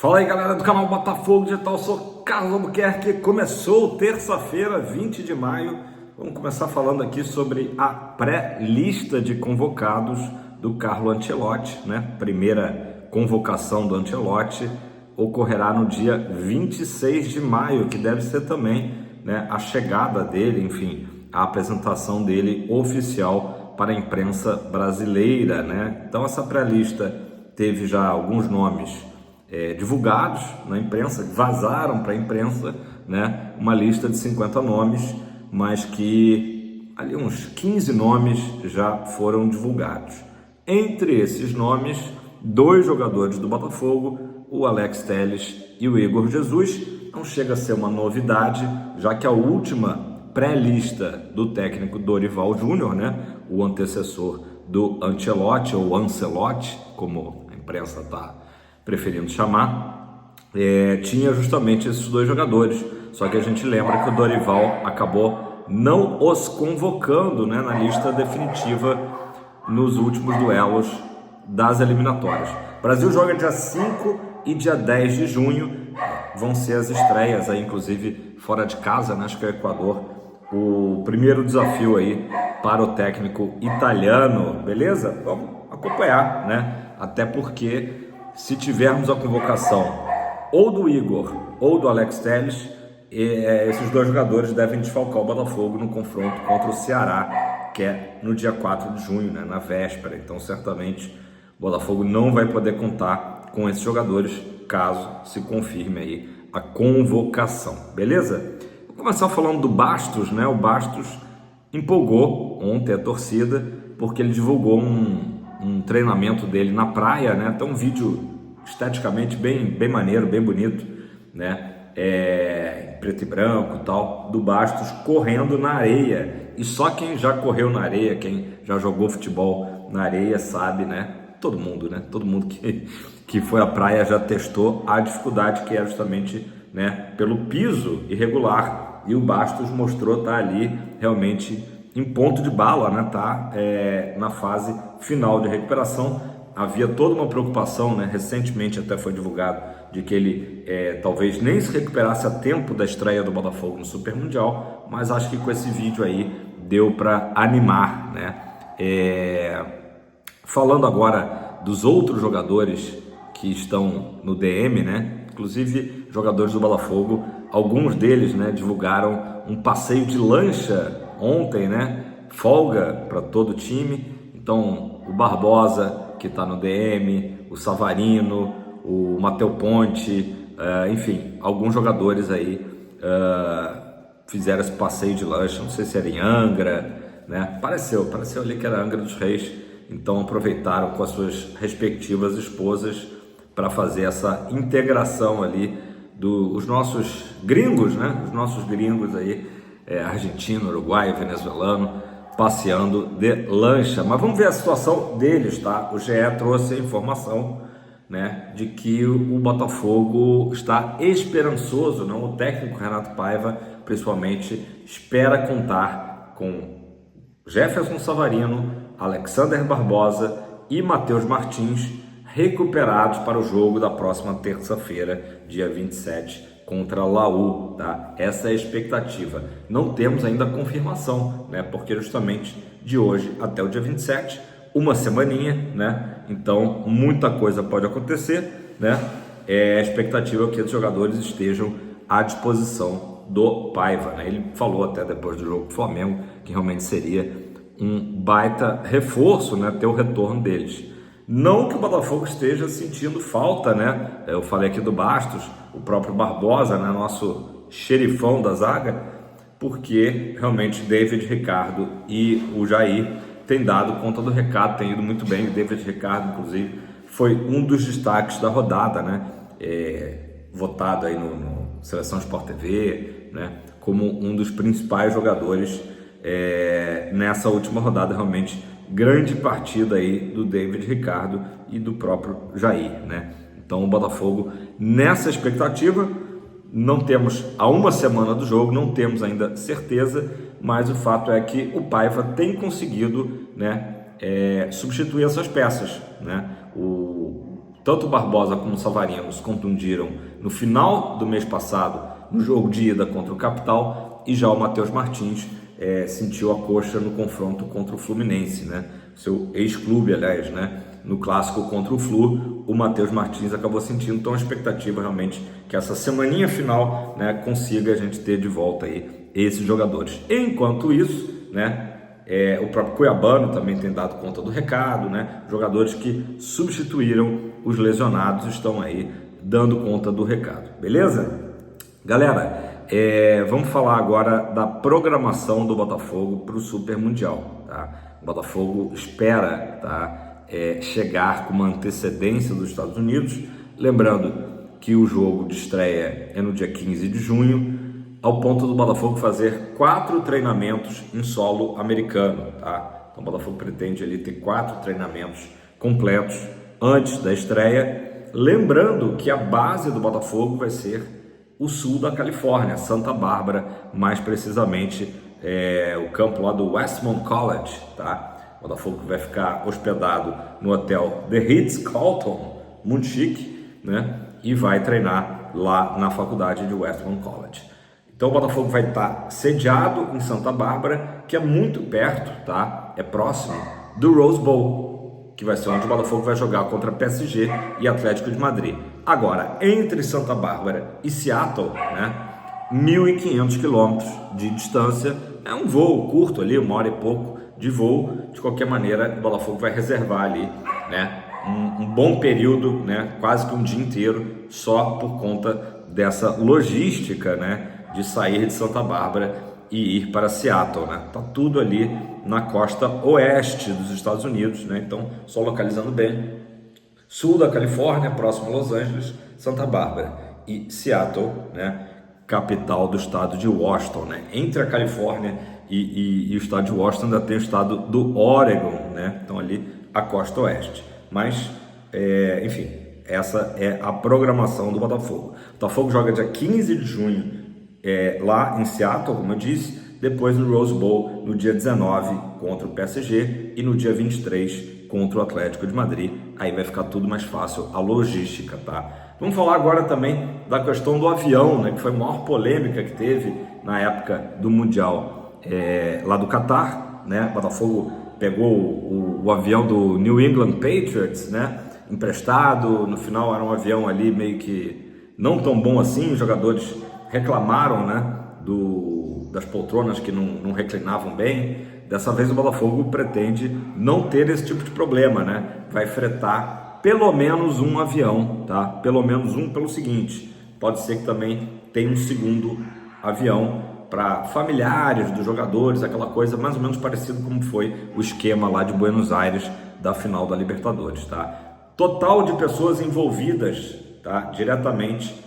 Fala aí, galera do canal Botafogo Digital, sou Carlos Albuquerque. Começou terça-feira, 20 de maio. Vamos começar falando aqui sobre a pré-lista de convocados do Carlo Ancelotti, né? Primeira convocação do Ancelotti ocorrerá no dia 26 de maio, que deve ser também, né, a chegada dele, enfim, a apresentação dele oficial para a imprensa brasileira, né? Então essa pré-lista teve já alguns nomes divulgados na imprensa, vazaram para a imprensa, né, uma lista de 50 nomes, mas que ali uns 15 nomes já foram divulgados. Entre esses nomes, 2 jogadores do Botafogo, o Alex Telles e o Igor Jesus. Não chega a ser uma novidade, já que a última pré-lista do técnico Dorival Júnior, né, o antecessor do Ancelotti, ou Ancelotti, como a imprensa está preferindo chamar, tinha justamente esses 2 jogadores. Só que a gente lembra que o Dorival acabou não os convocando, né, na lista definitiva nos últimos duelos das eliminatórias. O Brasil joga dia 5 e dia 10 de junho, vão ser as estreias aí, inclusive fora de casa, né, acho que é o Equador, o primeiro desafio aí para o técnico italiano, beleza? Vamos acompanhar, né, até porque se tivermos a convocação ou do Igor ou do Alex Telles, esses 2 jogadores devem desfalcar o Botafogo no confronto contra o Ceará, que é no dia 4 de junho, né, na véspera. Então certamente o Botafogo não vai poder contar com esses jogadores caso se confirme aí a convocação, beleza? Vou começar falando do Bastos, né? O Bastos empolgou ontem a torcida porque ele divulgou um treinamento dele na praia, né? Até um vídeo esteticamente bem maneiro, bem bonito, né? Em preto e branco e tal, do Bastos correndo na areia. E só quem já correu na areia, quem já jogou futebol na areia sabe, né? Todo mundo, né? Todo mundo que foi à praia já testou a dificuldade que é justamente, né, pelo piso irregular. E o Bastos mostrou estar ali realmente em ponto de bala, né? Tá na fase final de recuperação. Havia toda uma preocupação, né? Recentemente até foi divulgado de que ele talvez nem se recuperasse a tempo da estreia do Botafogo no Super Mundial, mas acho que com esse vídeo aí deu para animar, né? Falando agora dos outros jogadores que estão no DM, né? Inclusive jogadores do Botafogo, alguns deles, né, divulgaram um passeio de lancha ontem, né? Folga para todo o time. Então o Barbosa, que está no DM, o Savarino, o Matheus Ponte, enfim, alguns jogadores aí fizeram esse passeio de lancha. Não sei se era em Angra, né? Pareceu ali que era Angra dos Reis. Então aproveitaram com as suas respectivas esposas para fazer essa integração ali dos nossos gringos, né? Os nossos gringos aí, argentino, uruguaio, venezuelano, passeando de lancha. Mas vamos ver a situação deles, tá? O GE trouxe a informação, né, de que o Botafogo está esperançoso, não? O técnico Renato Paiva, principalmente, espera contar com Jefferson Savarino, Alexander Barbosa e Matheus Martins recuperados para o jogo da próxima terça-feira, dia 27, contra Laú, tá? Essa é a expectativa. Não temos ainda a confirmação, né? Porque justamente de hoje até o dia 27, uma semaninha, né? Então muita coisa pode acontecer, né? A expectativa é que os jogadores estejam à disposição do Paiva, né? Ele falou até depois do jogo do Flamengo que realmente seria um baita reforço, né, ter o retorno deles. Não que o Botafogo esteja sentindo falta, né? Eu falei aqui do Bastos, o próprio Barbosa, né, nosso xerifão da zaga, porque realmente David Ricardo e o Jair têm dado conta do recado, têm ido muito bem. O David Ricardo, inclusive, foi um dos destaques da rodada, né? Votado aí no Seleção Sport TV, né, como um dos principais jogadores nessa última rodada. Realmente grande partida aí do David Ricardo e do próprio Jair, né? Então o Botafogo nessa expectativa, não temos a uma semana do jogo, não temos ainda certeza, mas o fato é que o Paiva tem conseguido, né, substituir essas peças, né? tanto o Barbosa como o Savarino se contundiram no final do mês passado, no jogo de ida contra o Capital, e já o Matheus Martins sentiu a coxa no confronto contra o Fluminense, né? Seu ex-clube, aliás, né? No clássico contra o Flu, o Matheus Martins acabou sentindo. Então a expectativa realmente que essa semaninha final, né, consiga a gente ter de volta aí esses jogadores. Enquanto isso, né, o próprio Cuiabano também tem dado conta do recado, né? Jogadores que substituíram os lesionados estão aí dando conta do recado, beleza? Galera, vamos falar agora da programação do Botafogo para o Super Mundial, tá? O Botafogo espera, tá, chegar com uma antecedência dos Estados Unidos, lembrando que o jogo de estreia é no dia 15 de junho, ao ponto do Botafogo fazer 4 treinamentos em solo americano, tá? Então o Botafogo pretende ali ter 4 treinamentos completos antes da estreia, lembrando que a base do Botafogo vai ser o sul da Califórnia, Santa Bárbara, mais precisamente o campo lá do Westmont College, tá? O Botafogo vai ficar hospedado no hotel The Ritz-Carlton, muito chique, né? E vai treinar lá na faculdade de Westmont College. Então o Botafogo vai estar sediado em Santa Bárbara, que é muito perto, tá? É próximo do Rose Bowl, que vai ser onde o Botafogo vai jogar contra PSG e Atlético de Madrid. Agora, entre Santa Bárbara e Seattle, né, 1.500 quilômetros de distância, é um voo curto ali, 1 hora e pouco de voo. De qualquer maneira, o Botafogo vai reservar ali, né, um bom período, né, quase que um dia inteiro, só por conta dessa logística, né, de sair de Santa Bárbara e ir para Seattle, né? Tá tudo ali na costa oeste dos Estados Unidos, né? Então, só localizando bem, sul da Califórnia, próximo a Los Angeles, Santa Bárbara e Seattle, né? Capital do estado de Washington, né? Entre a Califórnia e o estado de Washington ainda tem o estado do Oregon, né? Então ali a costa oeste. Mas, enfim, essa é a programação do Botafogo. O Botafogo joga dia 15 de junho lá em Seattle, como eu disse, depois no Rose Bowl no dia 19 contra o PSG e no dia 23 contra o Atlético de Madrid. Aí vai ficar tudo mais fácil, a logística, tá? Vamos falar agora também da questão do avião, né, que foi a maior polêmica que teve na época do Mundial lá do Catar, né? O Botafogo pegou o avião do New England Patriots, né, emprestado. No final era um avião ali meio que não tão bom assim, os jogadores reclamaram, né, das poltronas que não reclinavam bem. Dessa vez o Botafogo pretende não ter esse tipo de problema, né? Vai fretar pelo menos um avião, tá? Pelo menos um, pelo seguinte, pode ser que também tenha um segundo avião para familiares dos jogadores, aquela coisa mais ou menos parecido como foi o esquema lá de Buenos Aires da final da Libertadores, tá? Total de pessoas envolvidas, tá, diretamente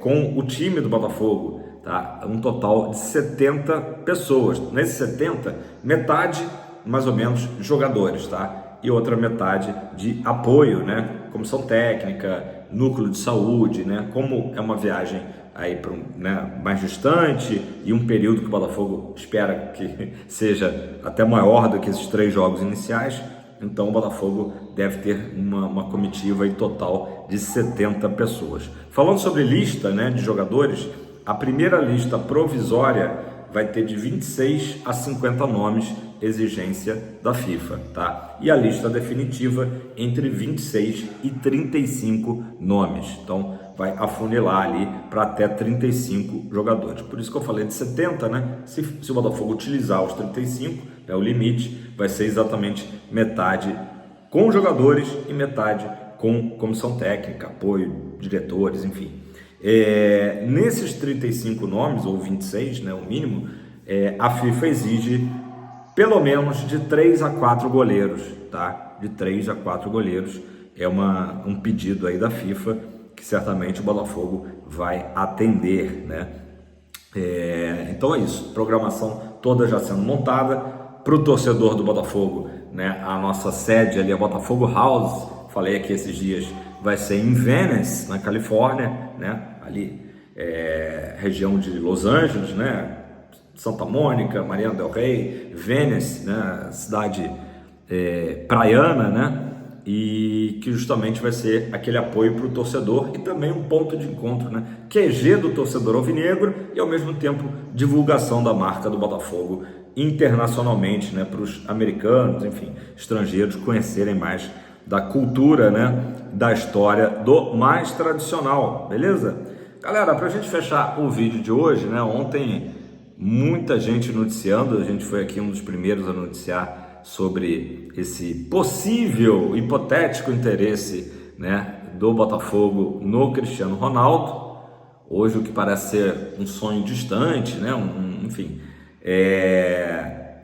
com o time do Botafogo, tá? Um total de 70 pessoas. Nesses 70, metade mais ou menos jogadores, tá? E outra metade de apoio, né? Comissão técnica, núcleo de saúde, né? Como é uma viagem aí para mais distante e um período que o Botafogo espera que seja até maior do que esses 3 jogos iniciais, então o Botafogo deve ter uma comitiva aí total de 70 pessoas. Falando sobre lista, né, de jogadores, a primeira lista provisória vai ter de 26 a 50 nomes, exigência da FIFA, tá? E a lista definitiva entre 26 e 35 nomes. Então vai afunilar ali para até 35 jogadores. Por isso que eu falei de 70, né? Se o Botafogo utilizar os 35, o limite vai ser exatamente metade com jogadores e metade com comissão técnica, apoio, diretores, enfim. Nesses 35 nomes, ou 26, né, o mínimo, a FIFA exige pelo menos de 3 a 4 goleiros, tá? De 3 a 4 goleiros é um pedido aí da FIFA que certamente o Botafogo vai atender, né? Então é isso, programação toda já sendo montada para o torcedor do Botafogo, né? A nossa sede ali, a Botafogo House, falei aqui esses dias, vai ser em Venice, na Califórnia, né? Ali, região de Los Angeles, né? Santa Mônica, Mariana del Rey, Venice, né? Cidade praiana, né? E que justamente vai ser aquele apoio para o torcedor e também um ponto de encontro, né? QG do torcedor alvinegro e ao mesmo tempo divulgação da marca do Botafogo internacionalmente, né? Para os americanos, enfim, estrangeiros conhecerem mais da cultura, né? Da história do mais tradicional, beleza? Galera, para a gente fechar o vídeo de hoje, né? Ontem muita gente noticiando, a gente foi aqui um dos primeiros a noticiar sobre esse possível, hipotético interesse, né, do Botafogo no Cristiano Ronaldo. Hoje o que parece ser um sonho distante, né, enfim,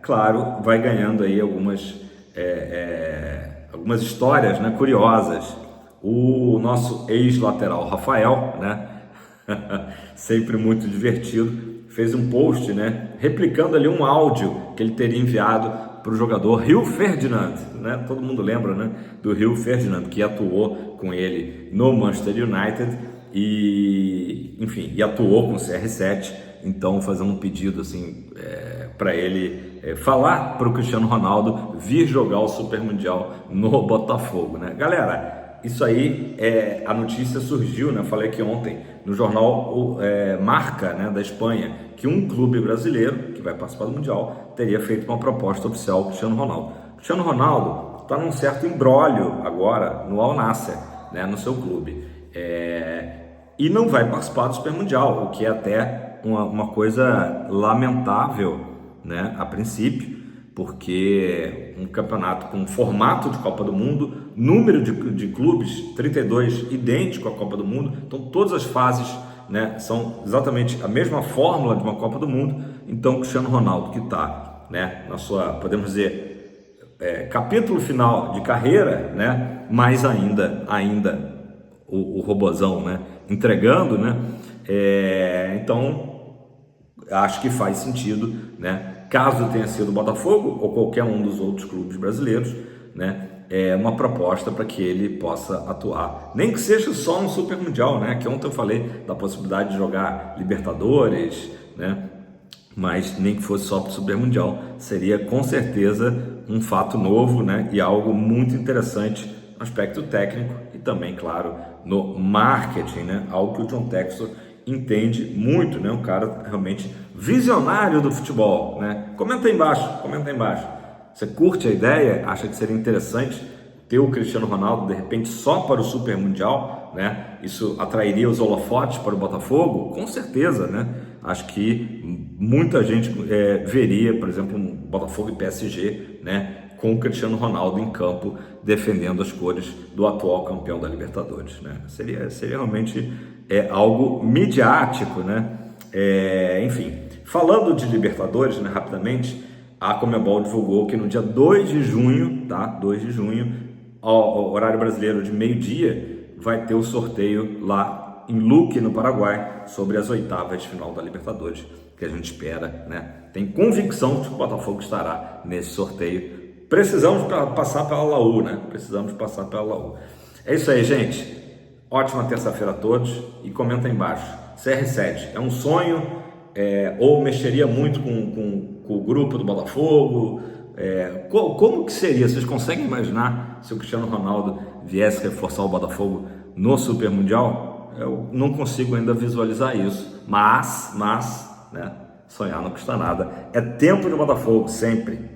claro, vai ganhando aí algumas histórias, né, curiosas. O nosso ex-lateral Rafael, né, sempre muito divertido, fez um post, né, replicando ali um áudio que ele teria enviado para o jogador Rio Ferdinand, né? Todo mundo lembra, né, do Rio Ferdinand, que atuou com ele no Manchester United e, enfim, e atuou com o CR7. Então, fazendo um pedido assim para ele falar para o Cristiano Ronaldo vir jogar o Super Mundial no Botafogo, né? Galera, isso aí a notícia surgiu, né? Falei que ontem no jornal Marca, né, da Espanha, que um clube brasileiro que vai participar do Mundial teria feito uma proposta oficial ao Cristiano Ronaldo. Cristiano Ronaldo está num certo imbróglio agora no Al Nassr, né, no seu clube, e não vai participar do Super Mundial, o que é até uma coisa lamentável, né, a princípio, porque um campeonato com formato de Copa do Mundo, número de clubes, 32, idêntico à Copa do Mundo, então todas as fases, né, são exatamente a mesma fórmula de uma Copa do Mundo. Então o Cristiano Ronaldo, que está, né, na sua, podemos dizer, capítulo final de carreira, né, mais ainda o robozão, né, entregando, né, então acho que faz sentido, né, caso tenha sido o Botafogo ou qualquer um dos outros clubes brasileiros, né, uma proposta para que ele possa atuar, nem que seja só no Super Mundial, né, que ontem eu falei da possibilidade de jogar Libertadores, né, mas nem que fosse só para o Super Mundial, seria com certeza um fato novo, né, e algo muito interessante no aspecto técnico e também, claro, no marketing, né, algo que o John Textor entende muito, né, um cara realmente visionário do futebol, né. Comenta aí embaixo. Você curte a ideia? Acha que seria interessante ter o Cristiano Ronaldo de repente só para o Super Mundial, né? Isso atrairia os holofotes para o Botafogo? Com certeza, né? Acho que muita gente veria, por exemplo, um Botafogo e PSG, né, com o Cristiano Ronaldo em campo defendendo as cores do atual campeão da Libertadores, né? Seria realmente algo midiático, né? Enfim, falando de Libertadores, né, rapidamente, a Conmebol divulgou que no dia 2 de junho, tá? 2 de junho, ao horário brasileiro de meio-dia, vai ter o sorteio lá em Luque, no Paraguai, sobre as oitavas de final da Libertadores, que a gente espera, né? Tem convicção de que o Botafogo estará nesse sorteio. Precisamos passar pela Laú, né? É isso aí, gente. Ótima terça-feira a todos e comenta aí embaixo. CR7 é um sonho ou mexeria muito com o grupo do Botafogo? Como que seria? Vocês conseguem imaginar se o Cristiano Ronaldo viesse reforçar o Botafogo no Super Mundial? Eu não consigo ainda visualizar isso, mas né, sonhar não custa nada. É tempo de Botafogo, sempre.